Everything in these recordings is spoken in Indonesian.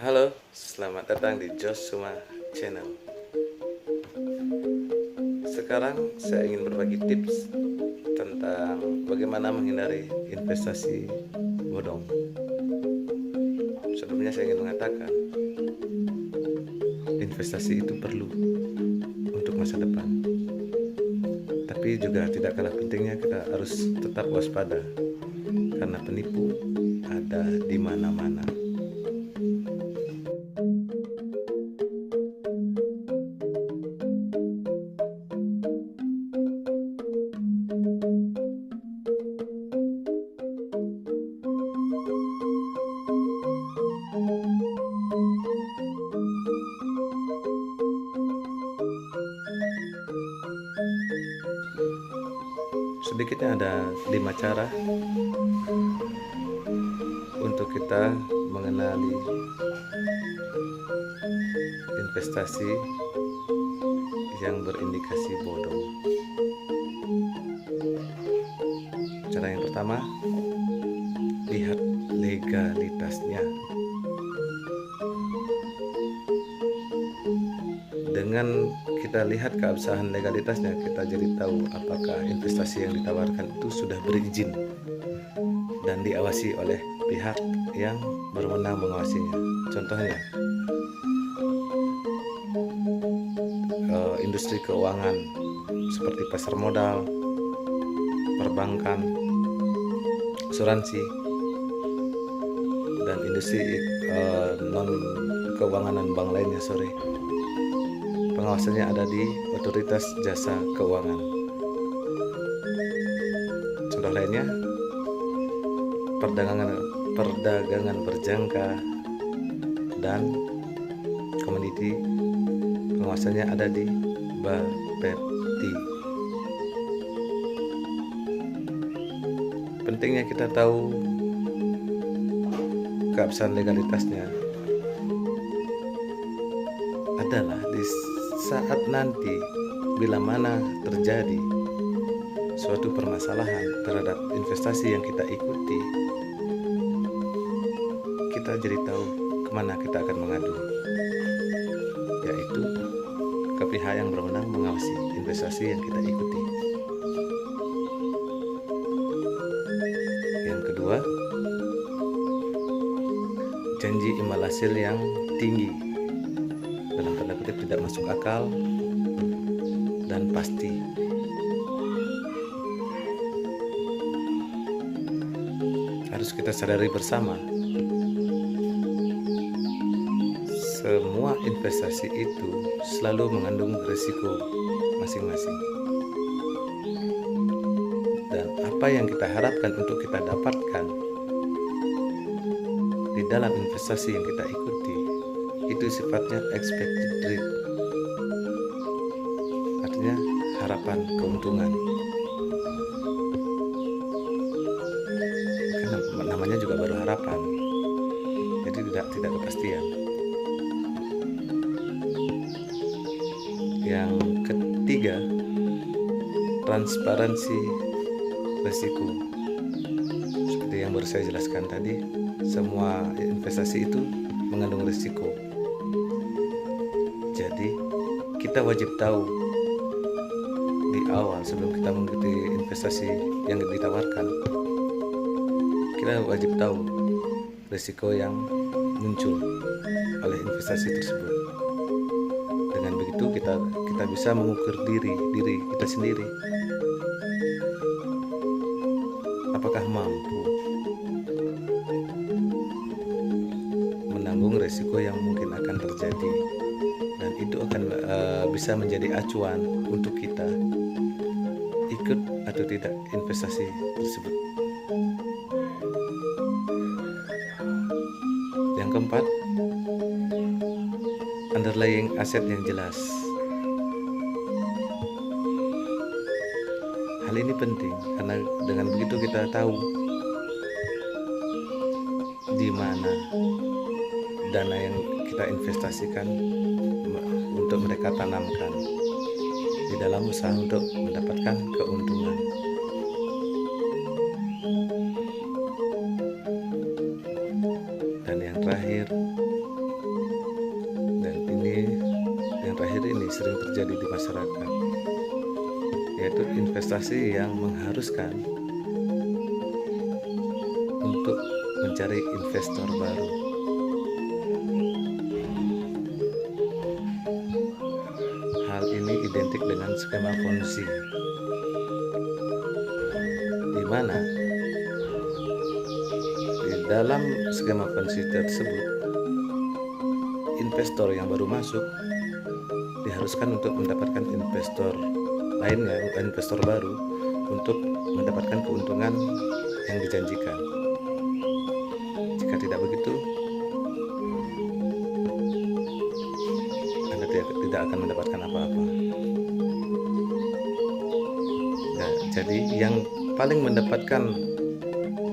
Halo, selamat datang di Joshua Channel. Sekarang saya ingin berbagi tips tentang bagaimana menghindari investasi bodong. Sebelumnya saya ingin mengatakan, investasi itu perlu untuk masa depan. Tapi juga tidak kalah pentingnya kita harus tetap waspada, karena penipu ada di mana-mana. Sedikitnya ada 5 cara untuk kita mengenali investasi yang berindikasi bodong. Cara yang pertama, lihat legalitasnya. Dengan kita lihat keabsahan legalitasnya, kita jadi tahu apakah investasi yang ditawarkan itu sudah berizin dan diawasi oleh pihak yang berwenang mengawasinya. Contohnya, industri keuangan seperti pasar modal, perbankan, asuransi, dan industri non keuangan dan bank lainnya. Pengawasannya ada di Otoritas Jasa Keuangan. Contoh lainnya, perdagangan berjangka dan komoditi, pengawasannya ada di Bapepti. Pentingnya kita tahu keabsahan legalitasnya adalah di saat nanti bila mana terjadi suatu permasalahan terhadap investasi yang kita ikuti, kita jadi tahu kemana kita akan mengadu, yaitu ke pihak yang berwenang mengawasi investasi yang kita ikuti. Yang kedua, janji imbal hasil yang tinggi, dalam tanda kutip tidak masuk akal dan pasti. Harus kita sadari bersama, semua investasi itu selalu mengandung risiko masing-masing. Dan apa yang kita harapkan untuk kita dapatkan di dalam investasi yang kita ikuti itu sifatnya expected rate, artinya harapan keuntungan. Karena namanya juga baru harapan, jadi tidak kepastian. Yang ketiga, transparansi risiko. Seperti yang baru saya jelaskan tadi, semua investasi itu mengandung risiko. Jadi kita wajib tahu di awal sebelum kita mengikuti investasi yang ditawarkan. Kita wajib tahu risiko yang muncul oleh investasi tersebut. Dengan begitu kita bisa mengukur diri kita sendiri, apakah mampu menanggung risiko yang mungkin akan terjadi, dan itu akan bisa menjadi acuan untuk kita ikut atau tidak investasi tersebut. Yang keempat, underlying aset yang jelas. Hal ini penting karena dengan begitu kita tahu di mana dana yang kita investasikan untuk mereka tanamkan di dalam usaha untuk mendapatkan keuntungan. Dan yang terakhir, ini sering terjadi di masyarakat, yaitu investasi yang mengharuskan untuk mencari investor baru. Hal ini identik dengan skema Ponzi, di mana di dalam skema Ponzi tersebut investor yang baru masuk diharuskan untuk mendapatkan investor lainnya, investor baru, untuk mendapatkan keuntungan yang dijanjikan. Jika tidak begitu, Anda tidak akan mendapatkan apa-apa. Nah, jadi yang paling mendapatkan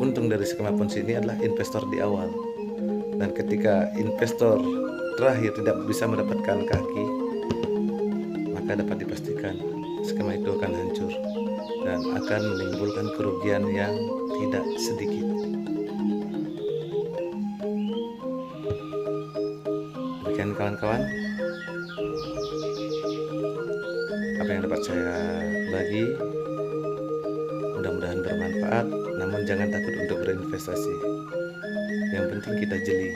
untung dari skema Ponzi ini adalah investor di awal. Dan ketika investor terakhir tidak bisa mendapatkan kaki, maka dapat dipastikan skema itu akan hancur dan akan menimbulkan kerugian yang tidak sedikit. Demikian kawan-kawan, apa yang dapat saya bagi, mudah-mudahan bermanfaat. Namun jangan takut untuk berinvestasi, yang penting kita jeli.